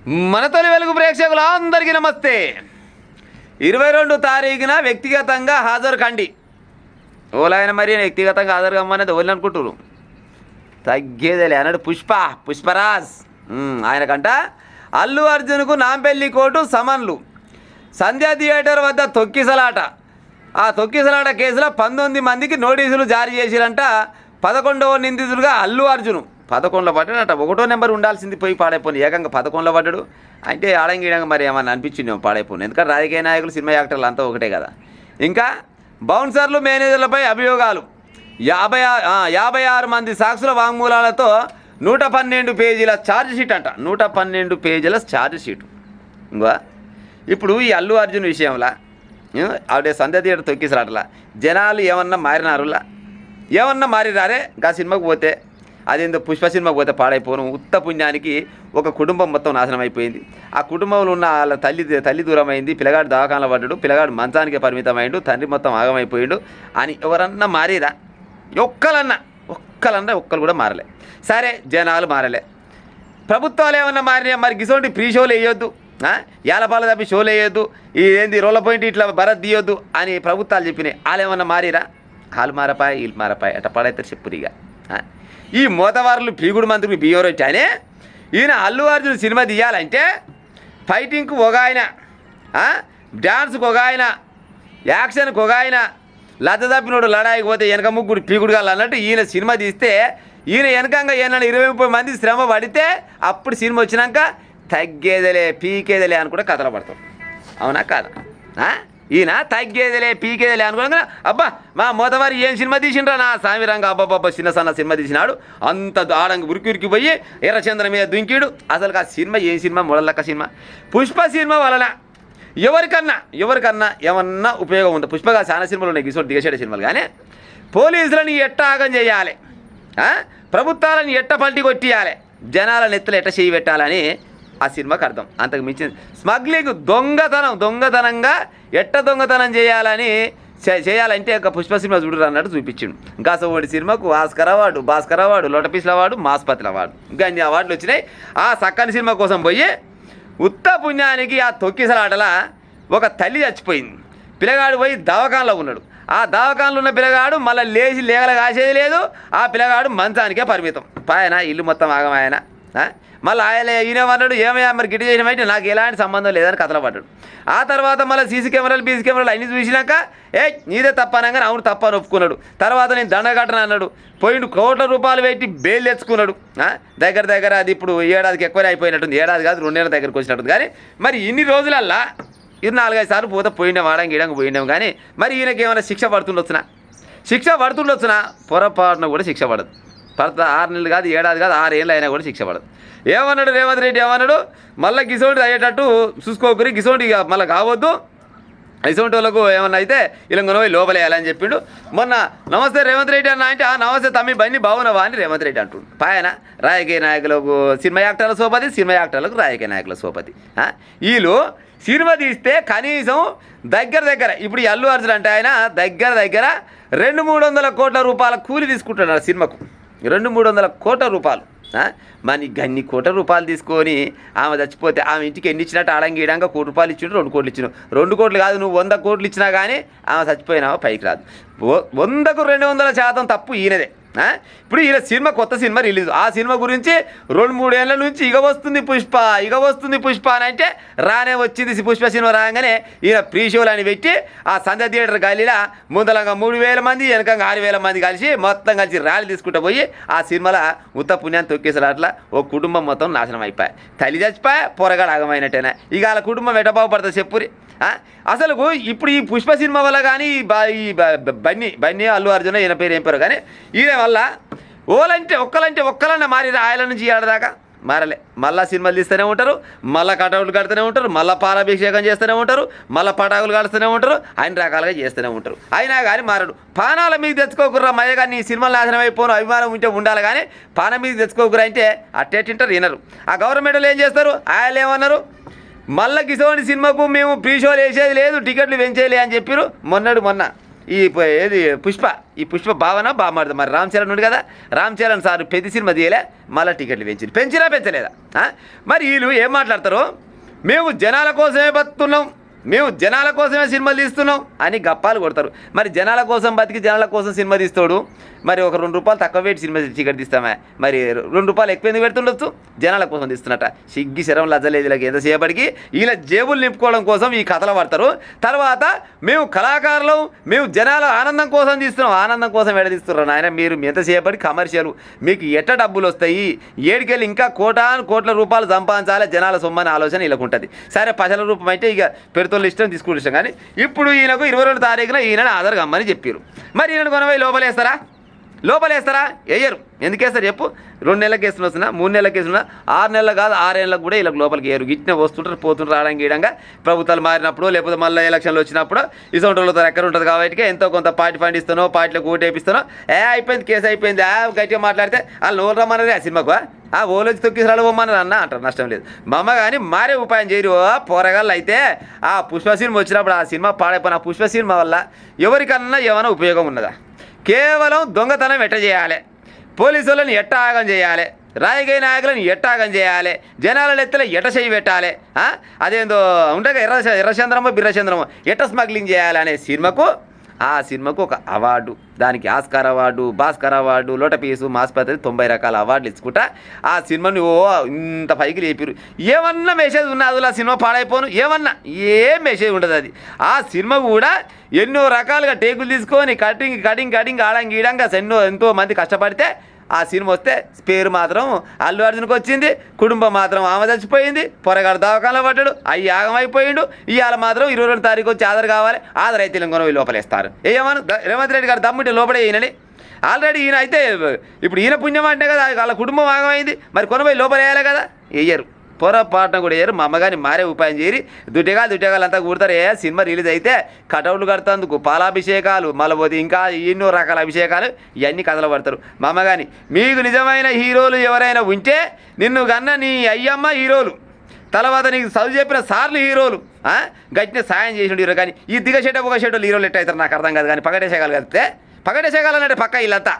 మన తొలి వెలుగు ప్రేక్షకులు అందరికీ నమస్తే. 22 తారీఖున వ్యక్తిగతంగా హాజరు కండి. ఓలాయన మరి వ్యక్తిగతంగా హాజరు కమ్మనేది ఓళ్ళు అనుకుంటున్నారు. తగ్గేదేలే అన్నాడు పుష్పరాజ్. ఆయనకంట అల్లు అర్జున్కు నాంపల్లి కోర్టు సమన్లు. సంధ్యా థియేటర్ వద్ద తొక్కిసలాట. ఆ తొక్కిసలాట కేసులో 19 మందికి నోటీసులు జారీ చేసిరంట. 11వ నిందితులుగా అల్లు అర్జును 11లో పడ్డాడట. 1వ నెంబర్ ఉండాల్సింది పోయి పాడైపోయింది. ఏకంగా 11లో పడ్డాడు అంటే ఆడంగిడంగా మరి ఏమన్నా అనిపించింది పాడైపోయింది. ఎందుకంటే రాజకీయ నాయకులు సినిమా యాక్టర్లు అంతా ఒకటే కదా. ఇంకా బౌన్సర్లు మేనేజర్లపై అభియోగాలు. 56 మంది సాక్షుల వాంగ్మూలాలతో 112 పేజీల ఛార్జ్షీట్ అంట. 112 పేజీల ఛార్జ్షీట్. ఇంకా ఇప్పుడు ఈ అల్లు అర్జున్ విషయంలో ఆవిడే సంధ్య థియేటర్ తొక్కిసలాటలా జనాలు ఏమన్నా మారినారులా ఏమన్నా మారిరారే. గా సినిమాకు పోతే అదేందో పుష్ప సినిమాకి పోతే పాడైపోను. ఉత్త పుణ్యానికి ఒక కుటుంబం మొత్తం నాశనం అయిపోయింది. ఆ కుటుంబంలో ఉన్న వాళ్ళ తల్లి దూరం అయింది. పిల్లగాడు దవాఖానలో పడ్డాడు. పిల్లగాడు మంచానికి పరిమితమైండు. తండ్రి మొత్తం ఆగమైపోయిండు అని ఎవరన్నా మారిరా? ఒక్కరు కూడా మారలే. సరే జనాలు మారలే. ప్రభుత్వాలు ఏమన్నా మారినా మరి గిసోంటి ప్రీ షోలు వేయొద్దు, ఏలపాల తప్పి షోలు వేయొద్దు, ఏంది రోళ్ళ పాయింట్ ఇట్లా భరత్ తీయొద్దు అని ప్రభుత్వాలు చెప్పినాయి. వాళ్ళు ఏమన్నా మారిరా? వాళ్ళు మారపాయి వీళ్ళు మారపాయి అట్ట పడైతే చెప్పురిగా. ఈ మోతవారులు పీగుడు మంత్రులు బియ్యరొచ్చి ఆయన ఈయన అల్లు అర్జున్ సినిమా తీయాలంటే ఫైటింగ్కు ఒక ఆయన, డ్యాన్స్కి ఒక ఆయన, యాక్షన్కి ఒక ఆయన, లత తప్పినోడు లడాయికి పోతే వెనక ముగ్గురు పీగుడు కాళ్ళు అన్నట్టు ఈయన సినిమా తీస్తే ఈయన వెనకంగా ఏమన్నా 20-30 మంది శ్రమ పడితే అప్పుడు సినిమా వచ్చినాక తగ్గేదలే పీకేదలే అని కూడా కథలు పడతాం. అవునా కాదా? ఈయన తగ్గేదిలే పీకేదిలే అనుకున్నా అబ్బా మా మోతవారి ఏం సినిమా తీసిండ్రా నా సామిరంగా అబ్బాబ్బా చిన్న సన్న సినిమా తీసినాడు. అంత ఆడంగా ఉరికి పోయి ఎర్రచంద్ర మీద దుంకిడు. అసలు ఆ సినిమా ఏం సినిమా మొదలక్క సినిమా. పుష్ప సినిమా వలన ఎవరికన్నా ఏమన్నా ఉపయోగం ఉందా? పుష్పగా చాలా సినిమాలు ఉన్నాయి గిసోటి దిగసేట సినిమాలు. కానీ పోలీసులని ఎట్ట ఆగం చేయాలి, ప్రభుత్వాలను ఎట్ట పల్టీ కొట్టియాలి, జనాల నెత్తలు ఎట్ట చేయి పెట్టాలని ఆ సినిమాకి అర్థం. అంతకు మించిన స్మగ్లింగ్ దొంగతనంగా ఎట్ట దొంగతనం చేయాలంటే ఒక పుష్ప సినిమా చూడరు అన్నట్టు చూపించిండు. ఇంకా ఒకటి సినిమాకు భాస్కర్ అవార్డు లోటపీస్ల అవార్డు, మాస్పత్రి అవార్డు, ఇంకా అన్ని అవార్డులు వచ్చినాయి. ఆ సక్కని సినిమా కోసం పోయి ఉత్త పుణ్యానికి ఆ తొక్కిసలాటలా ఒక తల్లి చచ్చిపోయింది. పిల్లగాడు పోయి దవాఖానలో ఉన్నాడు. ఆ దవాఖానలో ఉన్న పిల్లగాడు మళ్ళీ లేచి లేగల కాసేది లేదు. ఆ పిల్లగాడు మంచానికే పరిమితం. పాయన ఇల్లు మొత్తం ఆగమాయన. మళ్ళీ ఈయనేమన్నాడు ఏమయ్యా మరి గిట్టి చేసినమైతే నాకు ఎలాంటి సంబంధం లేదని కథలో పడ్డాడు. ఆ తర్వాత మళ్ళీ సీసీ కెమెరాలు అన్నీ చూసినాక నీదే తప్పనగానే అవును తప్ప అని ఒప్పుకున్నాడు. తర్వాత నేను దండ కట్టను అన్నాడు. పోయిండు కోట్ల రూపాయలు పెట్టి బెయిల్ తెచ్చుకున్నాడు. దగ్గర అది ఇప్పుడు ఏడాదికి ఎక్కువనే అయిపోయినట్టుంది. ఏడాది కాదు 2 నెలల దగ్గరికి వచ్చినట్టుంది. కానీ మరి ఇన్ని రోజులల్లా ఇది 4-5 సార్లు పోతే పోయినాం ఆడంగి పోయినాం. కానీ మరి ఈయనకి ఏమైనా శిక్ష పడుతుండొచ్చునా పొరపాటున కూడా శిక్ష పడదు. 6 నెలలు కాదు, ఏడాది కాదు, 6 ఏళ్ళు అయినా కూడా శిక్ష పడదు. ఏమన్నాడు రేవంత్ రెడ్డి మళ్ళీ గిసోంటి అయ్యేటట్టు చూసుకోకరి, గిసోంటి మళ్ళీ కావద్దు, గిసోంటి వాళ్ళకు ఏమన్నా అయితే ఇలా పోయి లోపలేయాలని చెప్పిండు. మొన్న నమస్తే రేవంత్ రెడ్డి అన్న అంటే నమస్తే తమ్మి బండి బాగున్నావా అని రేవంత్ రెడ్డి అంటుండు. పాయన రాజకీయ నాయకులకు సినిమా యాక్టర్ల సోపతి, సినిమా యాక్టర్లకు రాజకీయ నాయకుల సోపతి. వీళ్ళు సినిమా తీస్తే కనీసం దగ్గర ఇప్పుడు ఈ అల్లు అర్జున్ అంటే ఆయన దగ్గర 200-300 కోట్ల రూపాయల కూలి తీసుకుంటున్నాడు సినిమాకు. 200-300 కోట్ల రూపాయలు. మరి గన్ని కోట్ల రూపాయలు తీసుకొని ఆమె చచ్చిపోతే ఆమె ఇంటికి ఎన్ని ఇచ్చినట్టు ఆడంగిడంగా 1 కోటి రూపాయలు ఇచ్చిండు, 2 కోట్లు ఇచ్చినావు. 2 కోట్లు కాదు నువ్వు 100 కోట్లు ఇచ్చినా కానీ ఆమె చచ్చిపోయినావా పైకి రాదు. 100కు 200% తప్పు ఈయనదే. ఇప్పుడు ఈయన సినిమా కొత్త సినిమా రిలీజ్. ఆ సినిమా గురించి 2-3 ఏళ్ళ నుంచి ఇక వస్తుంది పుష్ప అని అంటే రానే వచ్చింది పుష్ప సినిమా. రాగానే ఈయన ప్రీ షోలు అని పెట్టి ఆ సంధ్య థియేటర్ గాలిలా ముందలంగా 3,000 మంది వెనకంగా 6,000 మంది కలిసి మొత్తం కలిసి ర్యాలీ తీసుకుంటూ పోయి ఆ సినిమాలో ఉత్త పుణ్యాన్ని తొక్కేసారు. అట్లా ఓ కుటుంబం మొత్తం నాశనం అయిపోయి తల్లి చచ్చిపోయా పొరగాడు ఆగమైనట్టేనా. ఇక వాళ్ళ కుటుంబం ఎట బాగుపడుతుంది చెప్పురి. అసలు ఇప్పుడు ఈ పుష్ప సినిమా వల్ల కానీ ఈ బన్నీ అల్లు అర్జున్ ఈయన పేరు ఏం పేరు కానీ ఈయన వల్ల ఒక్కలన్నా మారి ఆయన నుంచి ఏడాదాకా మారలే. మళ్ళీ సినిమాలు తీస్తూనే ఉంటారు, మళ్ళీ కటౌట్లు కడుతూనే ఉంటారు, మళ్ళీ పాలాభిషేకం చేస్తూనే ఉంటారు, మళ్ళీ పటాకులు కడుతూనే ఉంటారు, అన్ని రకాలుగా చేస్తూనే ఉంటారు. అయినా కానీ మారడు. పానాల మీద తెచ్చుకోకుర్రా మయ్య కానీ నీ సినిమాలు నాశనం అయిపోను అభిమానం ఉంటే ఉండాలి. కానీ పానం మీద తెచ్చుకోకురా అంటే అట్టేటింటారు వినరు. ఆ గవర్నమెంట్లు ఏం చేస్తారు? ఆయన ఏమన్నారు మళ్ళీ గిసోని సినిమాకు మేము ప్రీ షోలు వేసేది లేదు, టికెట్లు పెంచేయాలి అని చెప్పారు. మొన్న ఏది ఈ పుష్ప భావన బామాడదు మరి రామ్ చరణ్ ఉంది కదా, రామ్ చరణ్ సార్ పెద్ద సినిమా తీయలే, మళ్ళీ టికెట్లు పెంచినా పెంచలేదా? మరి వీళ్ళు ఏం మాట్లాడతారు, మేము జనాల కోసమే బతున్నాం, మేము జనాల కోసమే సినిమాలు తీస్తున్నాం అని గప్పాలు కొడతారు. మరి జనాల కోసం బతికి జనాల కోసం సినిమా తీస్తాడు, మరి ఒక 2 రూపాయలు తక్కువ పెట్టి సినిమా టికెట్ తీస్తామే, మరి 2 రూపాయలు ఎక్కువ ఎందుకు పెడుతుండొచ్చు? జనాల కోసం తీస్తున్నట్ట. సిగ్గి శరం లజ్జలేదు వీళ్ళకి ఎంతసేపటికి, వీళ్ళ జేబులు నింపుకోవడం కోసం ఈ కథలు పడతారు. తర్వాత మేము కళాకారులు, మేము జనాల ఆనందం కోసం తీస్తున్నాం, ఆనందం కోసం ఎడదీస్తున్నారు నాయన. మీరు ఎంతసేపటి కమర్షియల్, మీకు ఎట్ట డబ్బులు వస్తాయి, ఏడికెళ్ళి ఇంకా కోట్ల రూపాయలు సంపాదించాలి జనాల సొమ్మని ఆలోచన వీళ్ళకు ఉంటుంది. సరే 10 రూపాయలు అంటే ఇక పెడుతున్న ఇష్టం తీసుకుంటే ఇష్టం, కానీ ఇప్పుడు ఈయనకు 22 తారీఖున ఈయన ఆధార్ కమ్మని చెప్పారు. మరి ఈయన కొనవై లోపలేస్తారా? వేయరు. ఎందుకు వేస్తారు చెప్పు? 2 నెలలకు వేస్తున్నా వస్తున్నా, 3 నెలలకు వేస్తున్నా, 6 నెలలు కాదు 6 ఏళ్ళకు కూడా వీళ్ళకి లోపలికి వేయరు. గిట్టిన వస్తుంటారు పోతుంటారు రావడానికి గీయడంగా. ప్రభుత్వాలు మారినప్పుడు లేకపోతే మళ్ళీ ఎలక్షన్లు వచ్చినప్పుడు ఇసొంటి వాళ్ళతో ఎక్కడ ఉంటుంది కాబట్టి ఎంతో కొంత పార్టీ ఫండ్ ఇస్తానో, పార్టీలకు ఓటు వేపిస్తానో, అయిపోయింది కేసు అయిపోయింది, గట్టిగా మాట్లాడితే వాళ్ళు నోరు రమ్మన్నది ఆ సినిమాకు, ఓళ్ళు వచ్చి తొక్కిసరాలు పోమ్మన్నది అన్న అంటారు, నష్టం లేదు. మా అమ్మ కానీ మారే ఉపాయం చేయరు. పోరగాళ్ళు అయితే ఆ పుష్ప సినిమా వచ్చినప్పుడు ఆ సినిమా పాడైపోయిన ఆ పుష్ప సినిమా వల్ల ఎవరికన్నా ఏమైనా ఉపయోగం ఉన్నదా? కేవలం దొంగతనం ఎట్ట చేయాలి, పోలీసు వాళ్ళని ఎట్ట ఆగం చేయాలి, రాజకీయ నాయకులను ఎట్ట ఆగం చేయాలి, జనాల ఎత్తులో ఎట్ట చేయి పెట్టాలి, అదేందో ఉండగా ఎర్రచంద్రమో బిర్రచంద్రమో ఎట్ట స్మగ్లింగ్ చేయాలి అనే సినిమాకు ఒక అవార్డు, దానికి ఆస్కార్ అవార్డు, భాస్కర్ అవార్డు, లోటపీసు, మాస్పత్రి 90 రకాల అవార్డులు ఇచ్చుకుంటా ఆ సినిమాని ఇంత పైకి లేపారు. ఏమన్నా మెసేజ్ ఉన్నది ఆ సినిమా పాడైపోను, ఏమన్నా ఏం మెసేజ్ ఉండదు. అది ఆ సినిమా కూడా ఎన్నో రకాలుగా టేకులు తీసుకొని కటింగ్ గీడంగా ఎంతో మంది కష్టపడితే ఆ సినిమా వస్తే పేరు మాత్రం అల్లు అర్జున్కి వచ్చింది, కుటుంబం మాత్రం ఆమె చచ్చిపోయింది, పొరగాడు దవాఖానలో పడ్డాడు, అయ్యి ఆగమైపోయిండు. ఇవాళ మాత్రం 22 తారీఖు వచ్చి ఆధార్ కావాలి, ఆధార్ అయితే తెలంగాణ లోపలేస్తారు. ఏమను రేవంత్ రెడ్డి గారు దమ్ముంటే లోపడే ఈయనని. ఆల్రెడీ ఈయన అయితే ఇప్పుడు ఈయన పుణ్యం అంటే కదా వాళ్ళ కుటుంబం ఆగమైంది, మరి కొనపోయి లోపలేయాలి కదా, వేయరు. పొరపాటున కూడా వేయరు. మా అమ్మగారిని మారే ఉపాయం చేయరి దుడ్డగాలు అంతా కూడతారు. సినిమా రిలీజ్ అయితే కటౌట్లు కడతందుకు పాలాభిషేకాలు, మళ్ళీ పోతే ఇంకా ఎన్నో రకాల అభిషేకాలు, ఇవన్నీ కథలు పడతారు. మా అమ్మగారిని మీకు నిజమైన హీరోలు ఎవరైనా ఉంటే నిన్ను కన్నా నీ అయ్యమ్మ హీరోలు, తర్వాత నీకు చదువు చెప్పిన సార్లు హీరోలు, గట్టిన సాయం చేసిన హీరో. కానీ ఈ దిగషెట ఒక షెడ్యూల్ హీరోలు ఎట్ట అవుతారు నాకు అర్థం కాదు. కానీ పగటేసేగాలు కలిపితే పగటేసేగాలు అంటే పక్క వీళ్ళంతా